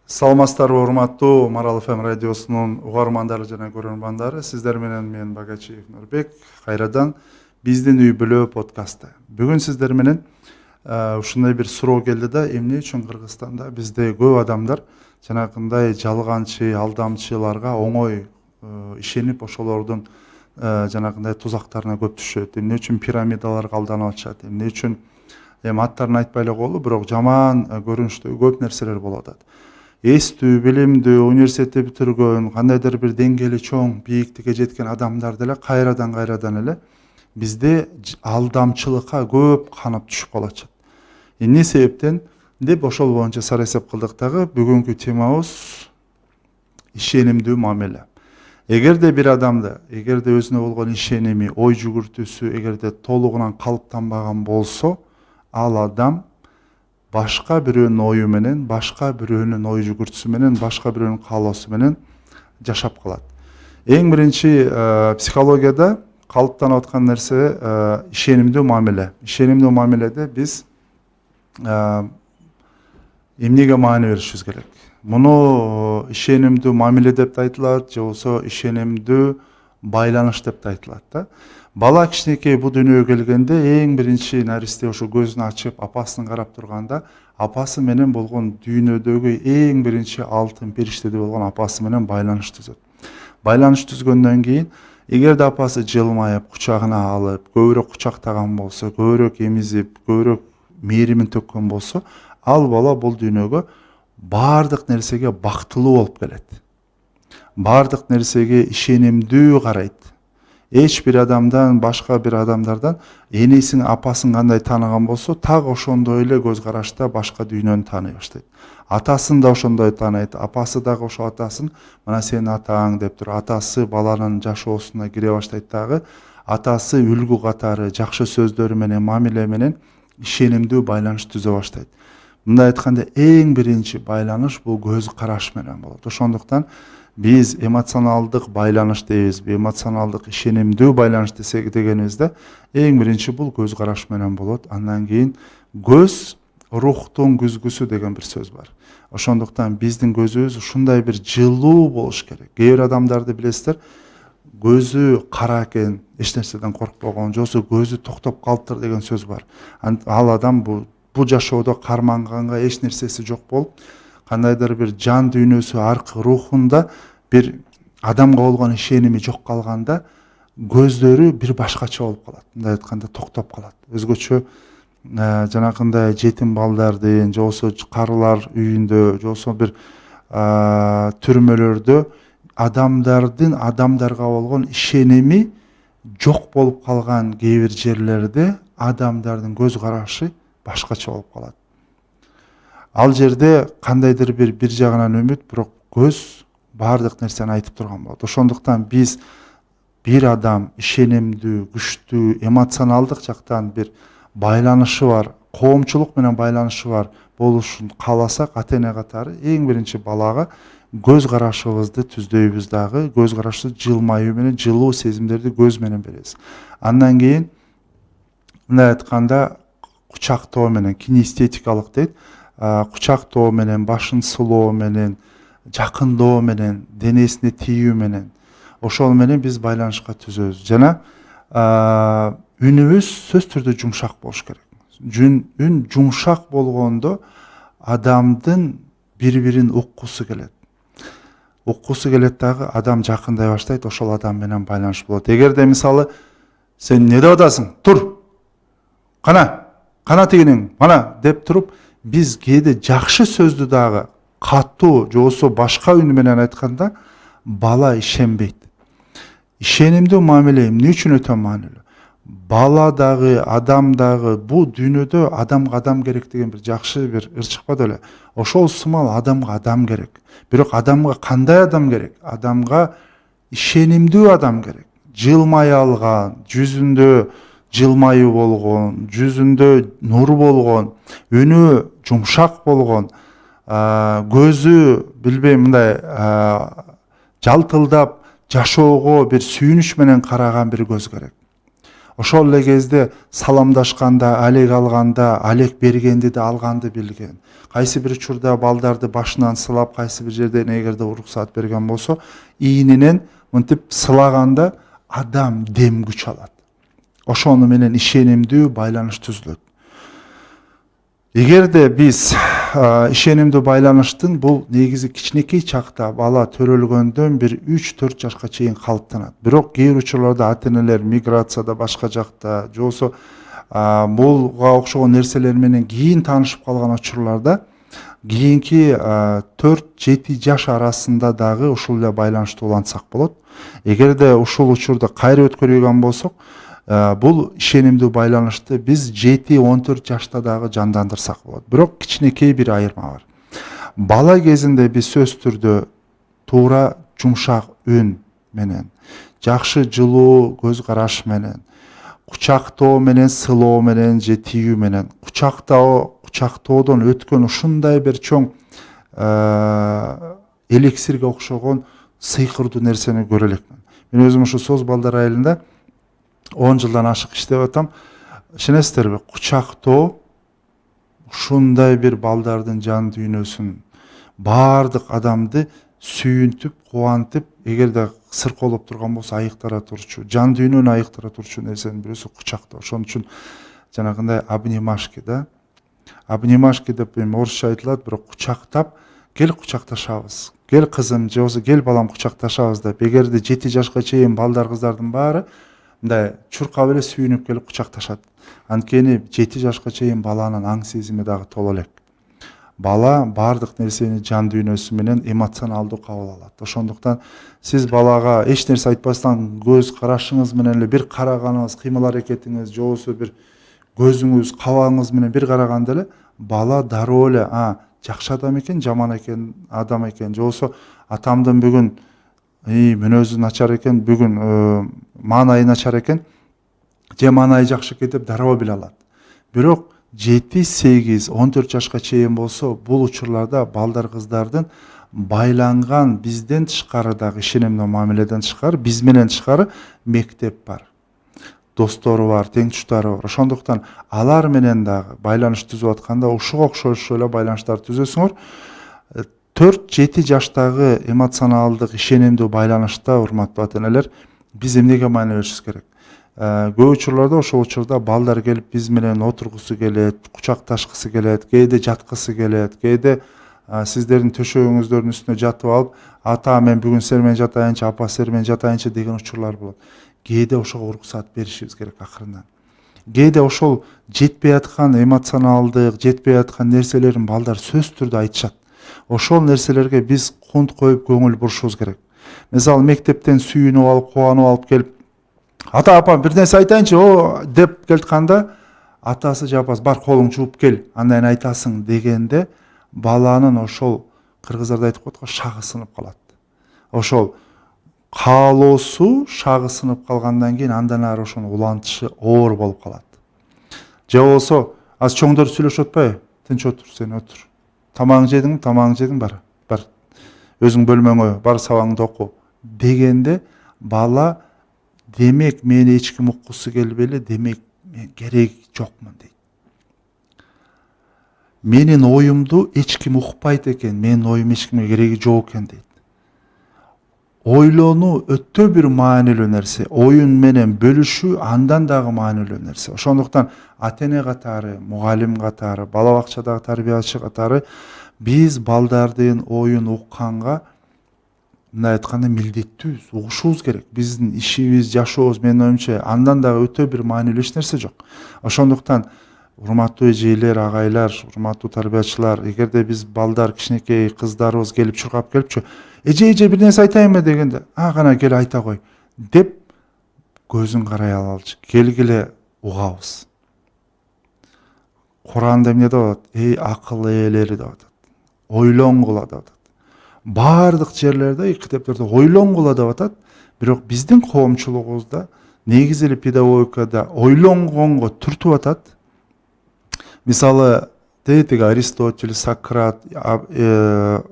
Саламатсыздарбы урматтуу Марал ФМ радиосунун угармандары жана көрөрмандары, сиздер менен мен Багачиев Нурбек. Кайрадан биздин үй бүлө подкасты. Бүгүн сиздер менен ушундай бир суроо келди да, эмне үчүн Кыргызстанда бизде көп адамдар жанакындай жалганчы, алдамчыларга оңой ишенип ошолордун жанакындай тузактарына көп түшөт. Эмне үчүн пирамидаларга алданып атышат, эмне үчүн аттарын айтпай эле коелу, бирок жаман көрүнүштүү көп нерселер болуп атат. Эстүү, билимдүү, университетти бүтүргөн, кандайдыр бир деңгээли чоң бийиктикке жеткен адамдар деле кайрадан эле бизде алдамчылыкка көп канып түшүп калышат. Эмне себептен деп ошол боюнча сара эсеп кылдык дагы. Бүгүнкү темабыз ишенимдүү мамиле. Эгерде бир адамда, эгерде өзүнө болгон ишеними, ой жүгүртүүсү эгерде толугунан калыптанбаган болсо, ал адам башка бирөөнүн ою менен, башка бирөөнүн ой жүгүртүүсү менен, башка бирөөнүн каалоосу менен жашап калат. Эң биринчи психологияда калыптанып аткан нерсе ишенимдүү мамиле. Ишенимдүү мамиледе биз эмнеге маани беришибиз керек? Муну ишенимдүү мамиле деп да айтылат, же болбосо ишенимдүү байланыш деп да айтылат да. Бала кичинекей бул дүйнөгө келгенде эң биринчи наристе ошо көзүн ачып апасын карап турганда, апасы менен болгон дүйнөдөгү эң биринчи алтын периштеде болгон апасы менен байланыш түзөт. Байланыш түзгөндөн кийин, эгерде апасы жылмайып, кучагына алып, көбүрөөк кучактаган болсо, көбүрөөк эмизип, көбүрөөк мээримин төккөн болсо, ал бала бул дүйнөгө баардык нерсеге бактылуу болуп келет. Баардык нерсеге ишенимдүү карайт. Эч бир адамдан, башка бир адамдардан энесин, апасын кандай тааныган болсо, так ошондой эле көз карашта башка дүйнөнү тааный баштайт. Атасын да ошондой тааныйт, апасы дагы ошо атасын, мына сенин атаң деп туруп, атасы баланын жашоосуна кире баштайт дагы. Атасы үлгү катары жакшы сөздөрү менен, мамиле менен ишенимдүү байланыш түзө баштайт. Мындай айтканда, эң биринчи байланыш бул көз караш менен болот. Ошондуктан биз эмоционалдык байланыш дейбиз, эмоционалдык ишенимдүү байланыш десек дегенибизде, эң биринчи бул көз караш менен болот. Андан кийин көз рухтун күзгүсү деген бир сөз бар. Ошондуктан биздин көзүбүз ушундай бир жылуу болуш керек. Кээ бир адамдарды билесиздер, көзү кара экен, эч нерседен коркпогон, же болбосо көзү токтоп калыптыр деген сөз бар. Ал адам бул жашоодо карманганга эч нерсеси жок болуп, кандайдыр бир жан дүйнөсү аркы рухунда бир адамга болгон ишеними жок калганда, көздөрү бир башкача болуп калат. Мындай айтканда токтоп калат. Өзгөчө жанакындай жетим балдардын, же болбосо карылар үйүндө, же болбосо бир түрмөлөрдө адамдардын адамдарга болгон ишеними жок болуп калган кээ бир жерлерде адамдардын көз карашы башкача болуп калат. Ал жерде кандайдыр бир жагынан үмүт, бирок көз баардык нерсени айтып турган болот. Ошондуктан биз бир адам ишенимдүү, күчтүү, эмоционалдык жактан бир байланышы бар, коомчулук менен байланышы бар болушун кааласак, ата-эне катары эң биринчи балага көз карашыбызды түздөйбүз дагы, көз карашты жылмаюу менен, жылуу сезимдерди көз менен беребиз. Андан кийин мындай айтканда кучактоо менен, кинестетикалык дейт, кучактоо менен, башын сулоо менен, жакындоо менен, денесине тийүү менен, ошол менен биз байланышка түзөбүз. Жана үнүбүз сөзсүз түрдө жумшак болуш керек. Үн жумшак болгондо адамдын бири-бирин уккусу келет. Уккусу келет дагы, адам жакындай баштайт, ошол адам менен байланыш болот. Эгерде мисалы сен эмне деп атасың? Тур. Кана тигиниң, мана деп туруп, биз кээде жакшы сөздү дагы катуу, же болбосо башка үн менен айтканда бала ишенбейт. Ишенимдүү мамиле эмне үчүн өтө маанилүү? Бала дагы, адам дагы, бул дүйнөдө адамга адам керек деген бир жакшы бир ырчык бар эле. Ошол сымал адамга адам керек. Бирок адамга кандай адам керек? Адамга ишенимдүү адам керек. Жылмай алган, жүзүндө жылмайуу болгон, жүзүндө нур болгон, үнү жумшак болгон, көзү билбейм мындай жалтылдап жашоого бир сүйүнүч менен караган бир көз керек. Ошол эле кезде саламдашканда, алек алганда, алек бергенди да алганды билген. Кайсы бир учурда балдарды башынан сылап, кайсы бир жерден эгерде уруксаат берген болсо, ийининен мынтип сылаганда адам дем күч алат. Ошону менен ишенимдүү байланыш түзүлөт. Эгерде биз ишенимдүү байланыштын бул негизи кичинекей чакта бала төрөлгөндөн бир 3-4 жашка чейин калыптанат. Бирок кээ бир учурларда ата-энелер миграцияда башка жакта же болбосо булга окшогон нерселер менен кийин таанышып калган учурларда кийинки 4-7 жаш арасында дагы ушул эле байланышты улантсак болот. Эгерде ушул учурда кайра өткөргөн болсок, бул ишенимдүү байланышты биз 7-14 жашта дагы жандандырсак болот. Бирок кичинекей бир айырма бар. Бала кезинде биз сөз түрдө туура жумшак үн менен, жакшы жылуу көз караш менен, кучактоо менен, сылоо менен же тийүү менен, кучактоодон өткөн ушундай бир чоң элексирге окшогон сыйкырдуу нерсени көрө элекмин. Мен өзүм ушу Соз балдар айылында 10 жылдан ашык иштеп атам. Ишенесиздерби? Кучактоо ушундай бир балдардын жан дүйнөсүн, баардык адамды сүйүнтүп, кубантып, эгерде сырколоп турган болсо айыктара турчу, жан дүйнөнү айыктара турчу нерсенин бирөөсү кучактоо. Ошон үчүн жанагындай обнимашки да. Обнимашки деп орусча айтылат, бирок кучактап, кел кучакташабыз. Кел кызым, же болбосо кел балам кучакташабыз деп. Эгерде 7 жашка чейин балдар кыздардын баары мындай чуркап эле сүйүнүп келип кучакташат. Анткени 7 жашка чейин баланын аң сезими дагы толо элек. Бала баардык нерсени жан дүйнөсү менен эмоционалдуу кабыл алат. Ошондуктан сиз балага эч нерсе айтпастан көз карашыңыз менен эле бир караганыңыз, кыймыл аракетиңиз, же болбосо бир көзүңүз, кабагыңыз менен бир караганда эле бала дароо эле жакшы адам экен, жаман экен, адам экен, же болбосо атамдын бүгүн мүнөзү начар экен, бүгүн маанайы начар экен, же маанайы жакшы экен деп дароо биле алат. Бирок 7-8-14 жашка чейин болсо, бул учурларда балдар кыздардын байланган бизден тышкары дагы ишенимдүү мамиледен тышкары, биз менен тышкары мектеп бар. Достору бар, тең туштары бар. Ошондуктан алар менен дагы байланыш түзүп атканда ушуга окшош эле байланыштар түзөсүңөр. 4-7 жаштагы эмоционалдык ишенимдүү байланышта, урматтуу ата-энелер, биз эмнеге маани беришибиз керек? Көп учурларда ошол учурда балдар келип биз менен отургусу келет, кучакташкысы келет, кээде жаткысы келет, кээде сиздердин төшөгүңүздөрдүн үстүнө жатып алып, ата мен бүгүн сер менен жатайынчы, апа сер менен жатайынчы деген учурлар болот. Кээде ошого уруксаат беришибиз керек акырындан. Кээде ошол жетпей аткан эмоционалдык, жетпей аткан нерселерин балдар сөз түрдө айтышат. Ошол нерселерге биз кунт коюп көңүл бурушубуз керек. Мисалы мектептен сүйүнүп алып, кубанып алып келип, ата апа бир нерсе айтайынчы деп келтканда, атасы же апасы бар колуң жууп кел, андан айтасың дегенде баланын ошол кыргыздарда айтып коет го, шагы сынып калат. Ошол каалоосу шагы сынып калгандан кийин андан ары ошону улантышы оор болуп калат. Же болбосо аз чоңдор сүйлөшүп атпайбы? Тынч отур, сен отур. Тамагың жедиңби? Тамагың жедиң, бар. Өзүң бөлмөңө бар, сабагыңды оку дегенде бала демек мени эч ким уккусу келбейли, демек мен керек жокмун дейт. Менин оюмду эч ким укпайт экен, менин оюм эч кимге кереги жок экен дейт. Ойлонуу өтө бир маанилүү нерсе, оюн менен бөлүшүү андан дагы маанилүү нерсе. Ошондуктан ата-эне катары, мугалим катары, бала бакчадагы тарбиячы катары биз балдардын оюн укканга, мындай айтканда, милдеттүүбүз, угушубуз керек. Биздин ишибиз, жашообуз, менин оюмча, андан дагы өтө бир маанилүү эч нерсе жок. Ошондуктан урматтуу эжелер, агайлар, урматтуу тарбиячылар, эгерде биз балдар, кичинекей кыздарыбыз келип чуркап келипчү, эже бир нерсе айтайынбы дегенде, кана кел айта кой деп көзүн карай алалычы, келгиле угабыз. Куранда эмне деп атат? Акыл ээлери деп атат. Ойлонгула деп атат. Баардык жерлерде, китептерде ойлонгула деп атат. Бирок биздин коомчулугубузда, негизи эле педагогикада ойлонгонго түртүп атат. Мисалы, дейтиги Аристотель, Сократ,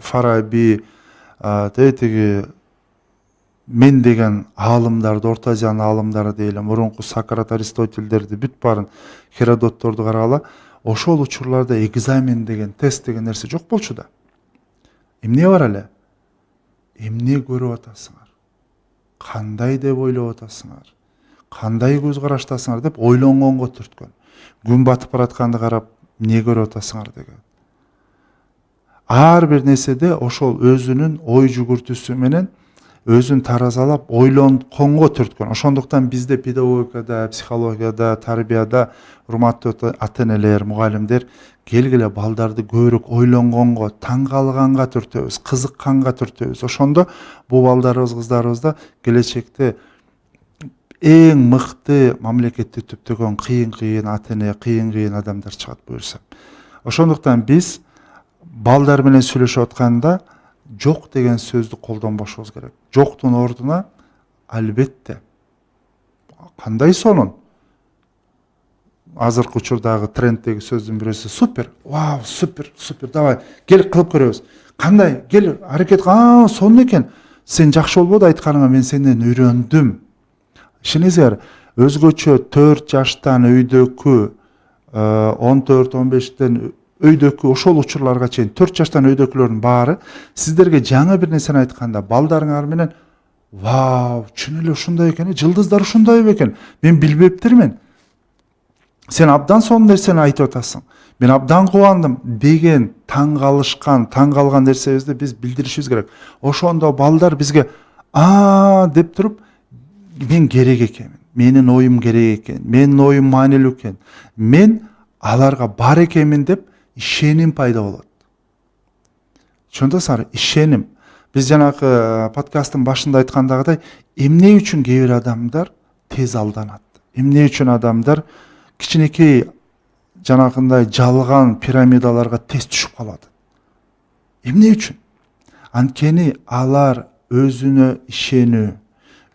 Фараби, дейтиги мен деген аалымдарды, Орта Азиянын аалымдары дейли, мурунку Сократ, Аристотельдерди, бүт барын, Херодотторду карагыла, ошол учурларда экзамен деген, тест деген нерсе жок болчу да. Эмне бар эле? Эмне көрүп атасыңар? Кандай деп ойлоп атасыңар? Кандай көз караштасыңар деп ойлонгонго түрткөн. Күн батып баратканды карап, эмне көрүп атасыңар деген. Ар бир нерседе ошол өзүнүн ой жүгүртүүсү менен өзүн таразалап ойлонгонго түрткөн. Ошондуктан бизде педагогикада, психологияда, тарбияда урматтуу ата-энелер, мугалимдер келгиле балдарды көбүрөөк ойлонгонго, таң калганга түртөбүз, кызыкканга түртөбүз. Ошондо бул балдарыбыз, кыздарыбыз да келечекте эң мыкты мамлекетти түптөгөн кыйын ата-эне, кыйын адамдар чыгат буюрса. Ошондуктан биз балдар менен сүйлөшүп атканда жок деген сөздү колдонбошубуз керек. Жоктун ордуна албетте кандай сонун азыркы учурдагы тренддеги сөздүн бирөөсү супер, вау, супер, давай, кел кылып көрөбүз. Кандай, кел, аракет кыл, сонун экен. Сен жакшы болбоду айтканыңа, мен сенден үйрөндүм. Ишениңиздер, өзгөчө 4 жаштан өйдөкү, 14-15тен өйдөкү ошол учурларга чейин 4 жаштан өйдөкүлөрдүн баары сиздерге жаңы бир нерсени айтканда балдарыңар менен вау, чын эле ушундай экен, жылдыздар ушундай бекен, мен билбептирмин. Сен абдан сонун нерсени айтып атасың. Мен абдан кубандым деген таң калган нерсебизди биз билдиришибиз керек. Ошондо балдар бизге деп туруп, мен керек экенмин. Менин оюм керек экен. Менин оюм маанилүү экен. Мен аларга бар экенмин деп ишеним пайда болот. Ошондосуңар, ишеним. Биз жанагы подкасттын башында айткандагыдай, эмне үчүн кээ бир адамдар тез алданат? Эмне үчүн адамдар кичинекей жанагындай жалган пирамидаларга тез түшүп калат? Эмне үчүн? Анткени алар өзүнө ишенүү,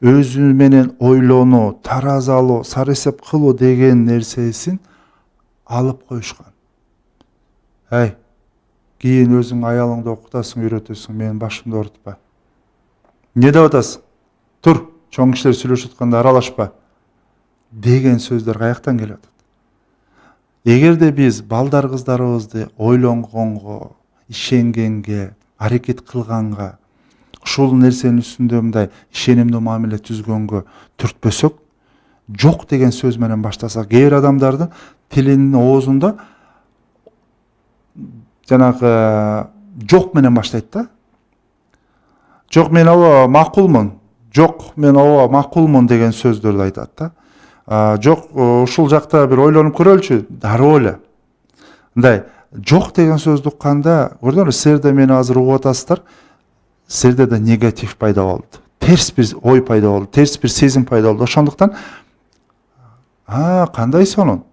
өзү менен ойлонуу, таразалоо, сары эсеп кылуу деген нерсесин алып коюшкан. Кийин өзүң аялыңды окутасың, үйрөтөсүң, менин башымды оорутпа. Не деп атасың? Тур, чоң кишилер сүйлөшүп атканда аралашпа деген сөздөр каяктан келип атат? Эгерде биз балдар кыздарыбызды ойлонгонго, ишенгенге, аракет кылганга, ушул нерсенин үстүндө мындай ишенимдүү мамиле түзгөнгө түртпөсөк, жок деген сөз менен баштасак, кээ бир адамдардын тилинин оозунда жанагы жок менен баштайт да. Жок, мен ооба макулмун. Жок, мен ооба макулмун деген сөздөрдү айтат да. Жок, ушул жакта бир ойлонуп көрөлчү, дароо эле. Мындай жок деген сөздү укканда, көрдүңөрбү, силер мени азыр угуп атасыздар. Силерде да негатив пайда болду. Терс бир ой пайда болду, терс бир сезим пайда болду. Ошондуктан кандай сонун.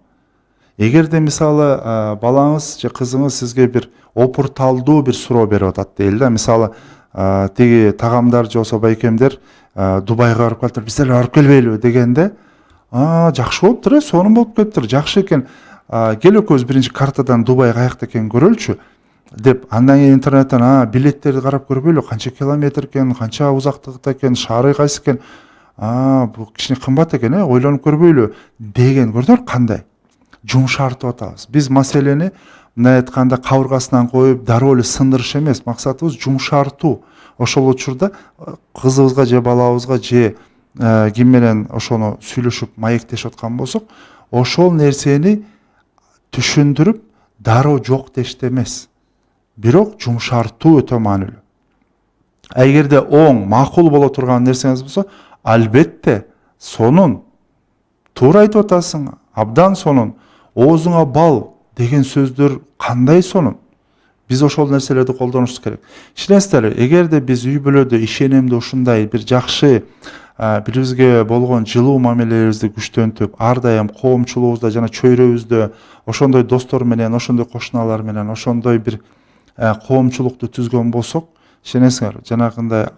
Эгерде мисалы балаңыз же кызыңыз сизге бир опурталдуу бир суроо берип атат дейли да. Мисалы тиги тагамдар же болсо байкемдер Дубайга барып калыптыр, биз деле барып келбейлиби дегенде, жакшы болуптур, сонун болуп кетиптир, жакшы экен. Кел экөөбүз биринчи картадан Дубай каякта экенин көрөлүчү деп, андан кийин интернеттен билеттерди карап көрбөйлү, канча километр экен, канча узактыкта экен, шаары кайсы экен. Бул кичине кымбат экен, ойлонуп көрбөйлү деген, көрдүңөр кандай жумшартып атабыз. Биз маселени мындай айтканда кабыргасынан коюп дароо эле сындырыш эмес, максатыбыз жумшартуу. Ошол учурда кызыбызга же балабызга же ким менен ошону сүйлөшүп маектешип аткан болсок, ошол нерсени түшүндүрүп дароо жок деште эмес, бирок жумшартуу өтө маанилүү. Эгерде оң, макул боло турган нерсеңиз болсо, албетте сонун, туура айтып атасың, абдан сонун, оозуңа бал деген сөздөр кандай сонун. Биз ошол нерселерди колдонушубуз керек. Ишенесиздерби, эгерде биз үй бүлөдө ишенимди ушундай бир жакшы, бирибизге болгон жылуу мамилебизди күчтөнтүп, ар дайым коомчулугубузда жана чөйрөбүздө ошондой достор менен, ошондой кошуналар менен, ошондой бир коомчулукту түзгөн болсок, ишенесиңер, жанагындай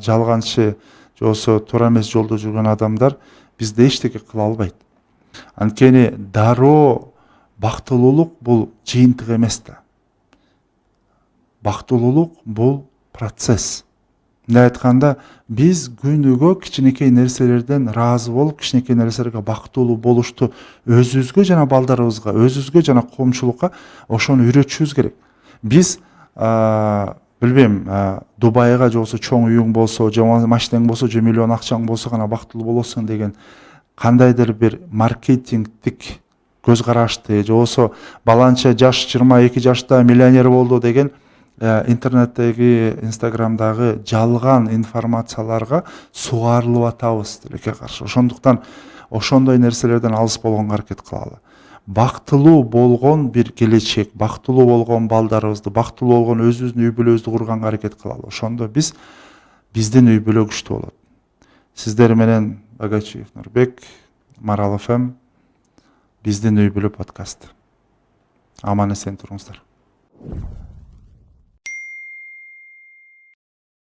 жалганчы же болсо туура эмес жолдо жүргөн адамдар бизде эчтеке кыла албайт. Анткени дароо бактылуулук бул жыйынтык эмес да. Бактылуулук бул процесс. Мындай айтканда, биз күнүгө кичинекей нерселерден ыраазы болуп, кичинекей нерселерге бактылуу болушту өзүбүзгө жана балдарыбызга, өзүбүзгө жана коомчулукка ошону үйрөтүшүбүз керек. Биз билбейм, Дубайга же болбосо чоң үйүң болсо, же машинең болсо, же миллион акчаң болсо гана бактылуу болосуң деген кандайдыр бир маркетингдик көз карашты, же болбосо баланча жаш 22 жашта миллионер болду деген интернеттеги, инстаграмдагы жалган информацияларга сугарылып атабыз тилекке каршы. Ошондуктан ошондой нерселерден алыс болгонго аракет кылалы. Бактылуу болгон бир келечек, бактылуу болгон балдарыбызды, бактылуу болгон өзүбүздүн үй бүлөбүздү курганга аракет кылалы. Ошондо биздин үй бүлө күчтүү болот. Сиздер менен Багачиев Нурбек, Марал ФМ, биздин үй бүлө подкаст. Аман эсен туруңуздар.